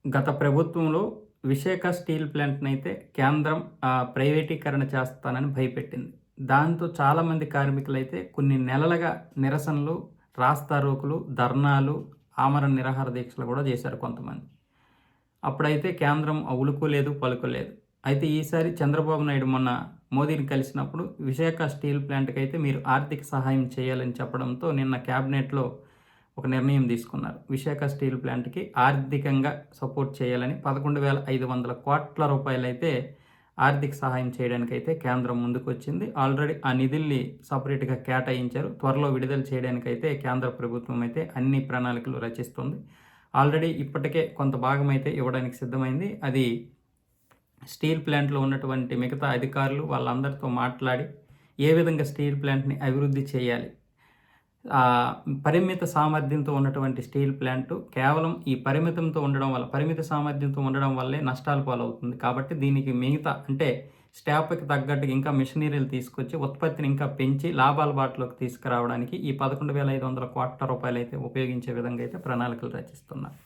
గత ప్రభుత్వంలో విశాఖ స్టీల్ ప్లాంట్‌నైతే కేంద్రం ప్రైవేటీకరణ చేస్తానని భయపెట్టింది. దాంతో చాలామంది కార్మికులైతే కొన్ని నెలలుగా నిరసనలు, రాస్తారోకులు, ధర్నాలు, ఆమరణ నిరాహార దీక్షలు కూడా చేశారు కొంతమంది. అప్పుడైతే కేంద్రం ఉలుకు లేదు, పలుకు లేదు. అయితే ఈసారి చంద్రబాబు నాయుడు మొన్న మోదీని కలిసినప్పుడు విశాఖ స్టీల్ ప్లాంట్‌కైతే మీరు ఆర్థిక సహాయం చేయాలని చెప్పడంతో నిన్న క్యాబినెట్‌లో ఒక నిర్ణయం తీసుకున్నారు. విశాఖ స్టీల్ ప్లాంట్‌కి ఆర్థికంగా సపోర్ట్ చేయాలని 11,500 కోట్ల రూపాయలైతే ఆర్థిక సహాయం చేయడానికైతే కేంద్రం ముందుకొచ్చింది. ఆల్రెడీ ఆ నిధుల్ని సెపరేట్‌గా కేటాయించారు. త్వరలో విడుదల చేయడానికైతే కేంద్ర ప్రభుత్వం అయితే అన్ని ప్రణాళికలు రచిస్తుంది. ఆల్రెడీ ఇప్పటికే కొంత భాగం అయితే ఇవ్వడానికి సిద్ధమైంది. అది స్టీల్ ప్లాంట్‌లో ఉన్నటువంటి మిగతా అధికారులు వాళ్ళందరితో మాట్లాడి ఏ విధంగా స్టీల్ ప్లాంట్‌ని అభివృద్ధి చేయాలి, పరిమిత సామర్థ్యంతో ఉన్నటువంటి స్టీల్ ప్లాంటు కేవలం ఈ పరిమిత సామర్థ్యంతో ఉండడం వల్లే నష్టాల పాలవుతుంది. కాబట్టి దీనికి మిగతా అంటే స్టాఫ్‌కి తగ్గట్టుగా ఇంకా మిషనరీలు తీసుకొచ్చి ఉత్పత్తిని ఇంకా పెంచి లాభాల బాటలోకి తీసుకురావడానికి ఈ 11,500 కోట్ల రూపాయలైతే ఉపయోగించే విధంగా అయితే ప్రణాళికలు రచిస్తున్నారు.